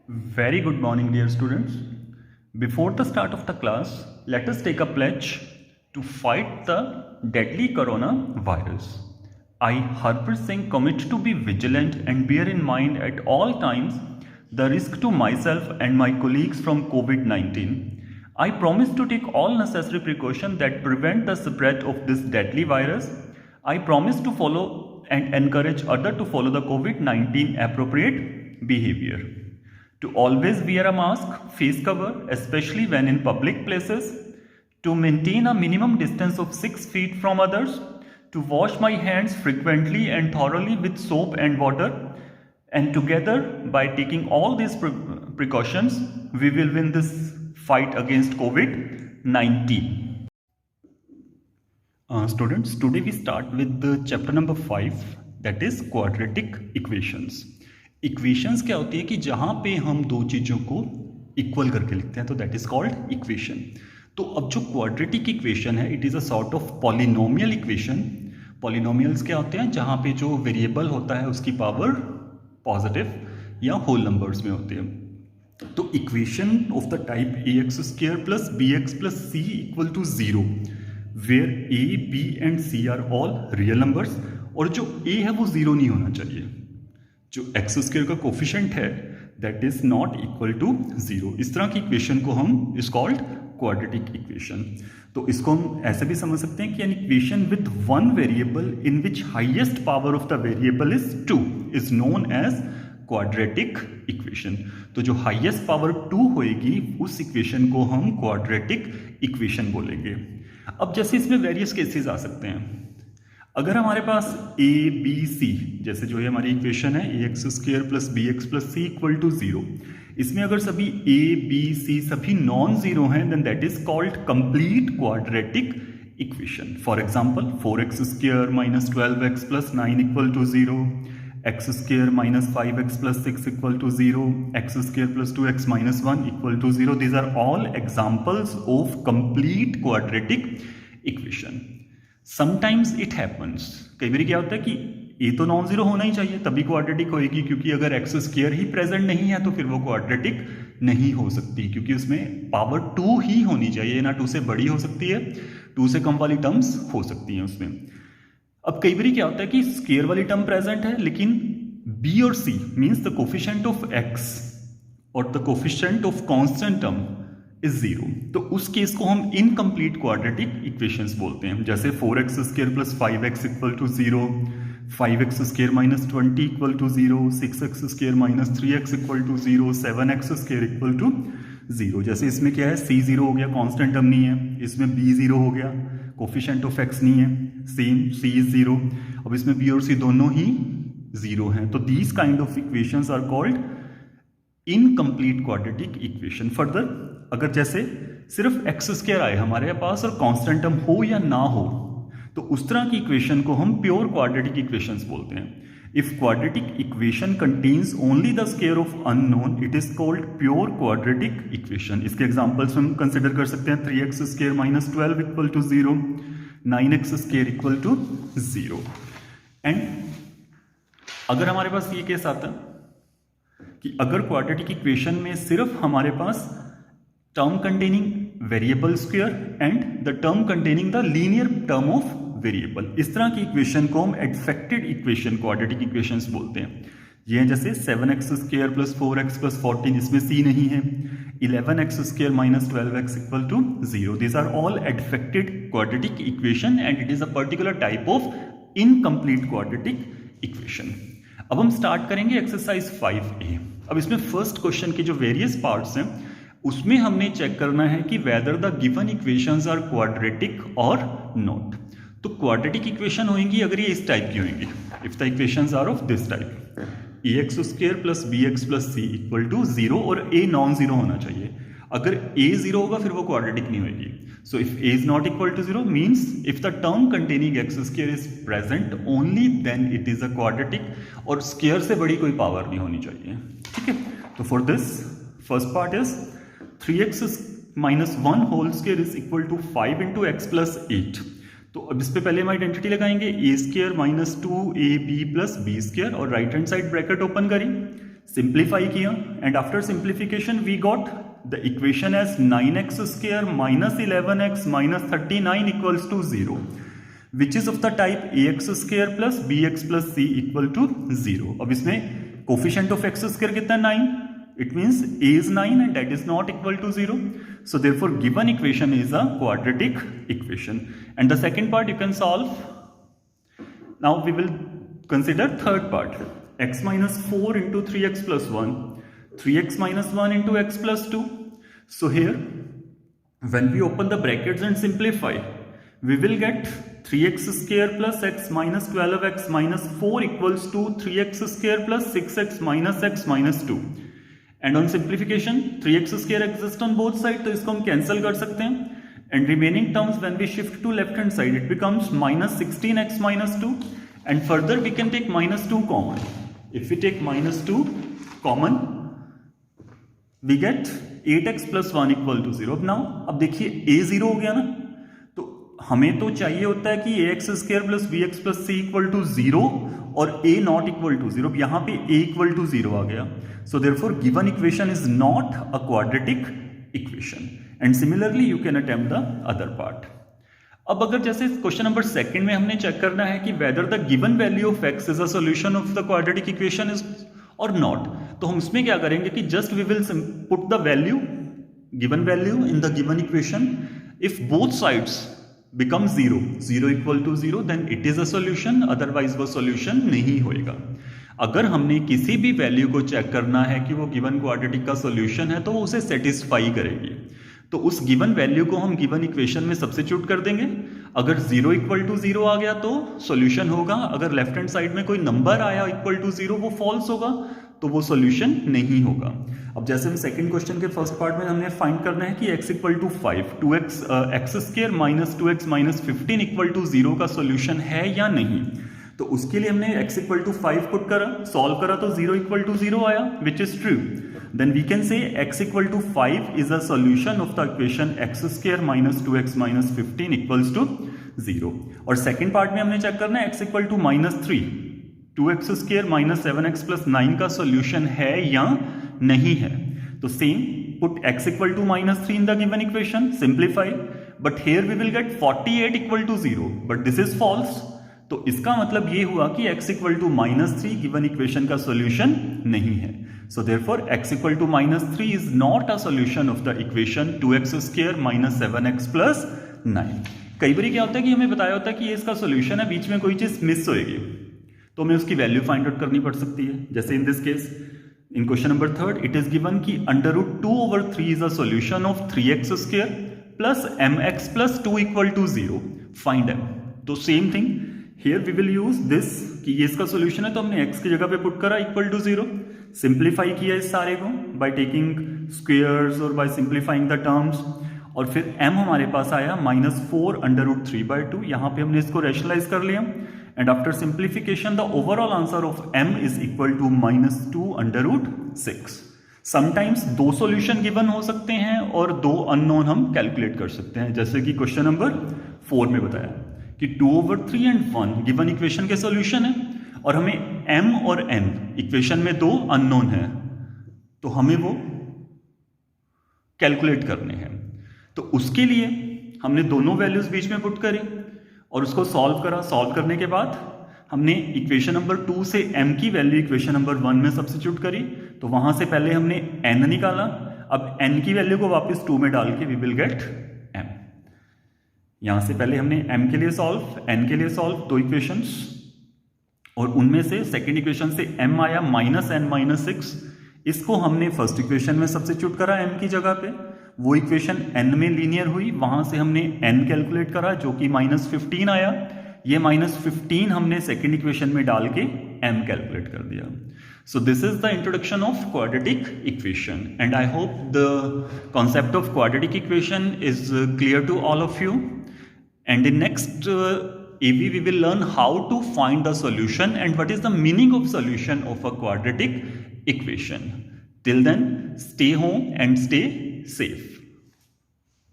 Very good morning, dear students. Before the start of the class, let us take a pledge to fight the deadly coronavirus. I, Harpreet Singh, commit to be vigilant and bear in mind at all times the risk to myself and my colleagues from COVID-19. I promise to take all necessary precautions that prevent the spread of this deadly virus. I promise to follow and encourage others to follow the COVID-19 appropriate behavior. To always wear a mask, face cover, especially when in public places, to maintain a minimum distance of 6 feet from others, to wash my hands frequently and thoroughly with soap and water, and together, by taking all these precautions, we will win this fight against COVID-19. Students, today we start with the chapter number 5, that is quadratic equations. Equations क्या होती है कि जहां पे हम दो चीज़ों को इक्वल करके लिखते हैं तो दैट इज कॉल्ड इक्वेशन. तो अब जो क्वाड्रेटिक इक्वेशन है it is a sort of polynomial equation. Polynomials क्या होते हैं जहां पे जो वेरिएबल होता है उसकी पावर पॉजिटिव या होल नंबर्स में होते हैं. तो equation of the type a x square plus B x plus C equal to 0 where a b and c are all real numbers, और जो ए है वो 0 नहीं होना चाहिए. जो एक्स स्क्वायर का कोफिशिएंट है that is not equal to 0. इस तरह की इक्वेशन को हम इज कॉल्ड क्वाड्रेटिक इक्वेशन. तो इसको हम ऐसे भी समझ सकते हैं कि an equation with one variable in which highest power of the variable is 2 is known as quadratic equation. तो जो हाईएस्ट पावर 2 होएगी उस इक्वेशन को हम क्वाड्रेटिक इक्वेशन बोलेंगे. अब जैसे इसमें वेरियस केसेस आ सकते हैं. अगर हमारे पास ए बी सी जैसे जो है हमारी इक्वेशन है A x square plus B x plus C equal to 0, इसमें अगर सभी ए बी सी सभी नॉन जीरो हैं then that is called complete quadratic equation. For example 4x square minus 12x plus 9 equal to 0, X square minus 5x plus 6 equal to 0, X square plus 2x minus 1 equal to 0. These are all examples of complete quadratic equation. Sometimes it happens, कई बार क्या होता है कि ए तो non zero होना ही चाहिए तभी quadratic होएगी, क्योंकि अगर एक्स स्क्वायर ही प्रेजेंट नहीं है तो फिर वो क्वाड्रेटिक नहीं हो सकती, क्योंकि उसमें पावर 2 ही होनी चाहिए ना. 2 से बड़ी हो सकती है, 2 से कम वाली टर्म्स हो सकती हैं उसमें. अब कई बार क्या होता है कि स्क्वायर वाली टर्म प्रेजेंट है लेकिन बी और C means the coefficient of X और the coefficient of constant term is 0. तो उस केस को हम इनकम्प्लीट क्वाड्रेटिक इक्वेशंस बोलते हैं. जैसे 4x square plus 5x equal to 0, 5x square minus 20 equal to 0, 6x square minus 3x equal to 0, 7x square equal to 0. जैसे इसमें क्या है c 0 हो गया, कांस्टेंट टर्म नहीं है. इसमें b 0 हो गया, कोफिशिएंट ऑफ x नहीं है, सेम c इज 0. अब इसमें b और c दोनों ही 0 हैं. तो these kind of equations are called incomplete quadratic equation. Further अगर जैसे सिर्फ एक्स स्क्वायर आए हमारे पास और कांस्टेंट टर्म हो या ना हो तो उस तरह की इक्वेशन को हम प्योर क्वाड्रेटिक इक्वेशंस बोलते हैं. If quadratic equation contains only the square of unknown it is called pure quadratic equation. इसके एग्जांपल्स हम कंसिडर कर सकते हैं 3x square minus 12 equal to 0, 9x square equal to 0. And अगर हमारे पास ये केस आता है कि अगर क्वाड्रेटिक इक्वेशन में सिर्फ हमारे पास term containing variable square and the term containing the linear term of variable, इस तरह की इक्वेशन को हम एडफेक्टेड इक्वेशन क्वाड्रेटिक इक्वेशंस बोलते हैं. ये हैं जैसे 7x square plus 4x plus 14, इसमें c नहीं है, 11x square minus 12x equal to 0. These are all adfected quadratic equation and it is a particular type of incomplete quadratic equation. अब हम स्टार्ट करेंगे एक्सरसाइज 5A. अब इसमें first question के जो वेरियस पार्ट्स हैं उसमें हमने चेक करना है कि whether the given equations are quadratic और नॉट. तो क्वाड्रेटिक इक्वेशन होंगी अगर ये इस टाइप की होंगी, if the equations are of this type, a x square plus B x plus C equal to 0 और ए नॉन जीरो होना चाहिए. अगर ए 0 होगा फिर वो क्वाड्रेटिक नहीं होगी. So if a is not equal to 0 means if the term containing x square is present only then it is a quadratic, और स्क्वायर से बड़ी कोई पावर नहीं होनी चाहिए. ठीक है. तो for this first part is 3x minus 1 whole square is equal to 5 into X plus 8. तो अब इस पे पहले हम आइडेंटिटी लगाएंगे, A square minus 2 A B plus B square, और right hand side bracket open करी, सिंप्लीफाई किया and after simplification we got the equation as 9x square minus 11x minus 39 equals to 0 which is of the type ax square plus bx plus c equal to 0. अब इसमें coefficient of x square कितना है 9. It means a is 9 and that is not equal to 0. So therefore given equation is a quadratic equation. And the second part you can solve. Now we will consider third part. X minus 4 into 3x plus 1. 3x minus 1 into x plus 2. So here when we open the brackets and simplify, we will get 3x square plus x minus 12x minus 4 equals to 3x square plus 6x minus 2. And on simplification 3x square exist on both side, तो इसको हम cancel कर सकते हैं and remaining terms when we shift to left hand side it becomes minus 16x minus 2 and further we can take minus 2 common. If we take minus 2 common we get 8x plus 1 equal to 0. अब देखिए a 0 हो गया ना, तो हमें तो चाहिए होता है कि ax square plus bx plus c equal to 0 और a नॉट इक्वल टू 0. यहाँ पे a इक्वल टू 0 आ गया. So therefore given equation is not a quadratic equation and similarly you can attempt the other part. अब अगर जैसे question number second में हमने check करना है कि whether the given value of x is a solution of the quadratic equation is or not, तो हम इसमें क्या करेंगे कि just we will put the given value in the given equation. If both sides become 0 equal to 0 then it is a solution, otherwise वो solution नहीं होएगा. अगर हमने किसी भी वैल्यू को चेक करना है कि वो गिवन क्वाड्रेटिक का सॉल्यूशन है तो वो उसे सेटिस्फाई करेगी, तो उस गिवन वैल्यू को हम गिवन इक्वेशन में सब्स्टिट्यूट कर देंगे. अगर 0 इक्वल टू 0 आ गया तो सॉल्यूशन होगा, अगर लेफ्ट हैंड साइड में कोई नंबर आया इक्वल टू 0 वो फॉल्स होगा, तो वो सॉल्यूशन नहीं होगा. अब जैसे हम सेकंड क्वेश्चन के फर्स्ट पार्ट में हमने फाइंड करना है कि x equal to 5 2x square minus 2x minus 15 equal to 0 का सॉल्यूशन है या नहीं. तो उसके लिए हमने x इक्वल टू 5 पुट करा, सॉल्व करा तो 0 इक्वल टू 0 आया which is true. Then we can say x equal to 5 is a solution of the equation x square minus 2x minus 15 equals to 0. और सेकंड पार्ट में हमने check करना है x equal to minus 3 2x square minus 7x plus 9 का solution है या नहीं है. तो same put x equal to minus 3 in the given equation, simplify, but here we will get 48 equal to 0 but this is false. तो इसका मतलब ये हुआ कि x equal to minus 3 given equation का सॉल्यूशन नहीं है. So therefore x equal to minus 3 is not a solution of the equation 2x square minus 7x plus 9. कई बार क्या होता है कि हमें बताया होता है कि ये इसका सॉल्यूशन है, बीच में कोई चीज मिस होएगी तो हमें उसकी वैल्यू फाइंड आउट करनी पड़ सकती है. जैसे in this case in question number third it is given कि under root 2/3 is a solution of 3x square plus mx plus 2 equal to 0. Find m. तो same thing here we will use this कि ये इसका solution है तो हमने x की जगह पे पुट करा इक्वल टू 0, सिंप्लीफाई किया इस सारे को बाय टेकिंग स्क्वेयर्स और बाय सिंप्लीफाइंग द टर्म्स, और फिर m हमारे पास आया -4 अंडर रूट 3/2. यहाँ पे हमने इसको रैशनलाइज कर लिया and after simplification the overall answer of m is equal to -2 under root 6. Sometimes दो सॉल्यूशन गिवन हो सकते हैं और दो अननोन हम कैलकुलेट कर सकते हैं, जैसे कि क्वेश्चन नंबर 4 में बताया कि 2/3 एंड 1 गिवन इक्वेशन के सॉल्यूशन है और हमें m और n इक्वेशन में दो अननोन है, तो हमें वो कैलकुलेट करने हैं. तो उसके लिए हमने दोनों वैल्यूज बीच में पुट करी और उसको सॉल्व करा. सॉल्व करने के बाद हमने इक्वेशन नंबर 2 से m की वैल्यू इक्वेशन नंबर 1 में सब्स्टिट्यूट करी, तो वहां से पहले हमने n निकाला. अब n की वैल्यू को वापस 2 में डाल के वी विल गेट m. यहां से पहले हमने m के लिए सॉल्व, n के लिए सॉल्व, दो इक्वेशंस, और उनमें से सेकेंड इक्वेशन से m आया -n - 6. इसको हमने फर्स्ट इक्वेशन में सब्स्टिट्यूट करा m की जगह पे, वो इक्वेशन n में लीनियर हुई, वहां से हमने n कैलकुलेट करा जो कि -15 आया. ये -15 हमने सेकेंड इक्वेशन में डाल के m कैलकुलेट कर दिया. So this is the introduction of quadratic equation, and I hope the concept of quadratic equation is clear to all of you. And in next AV we will learn how to find the solution and what is the meaning of solution of a quadratic equation. Till then, stay home and stay safe.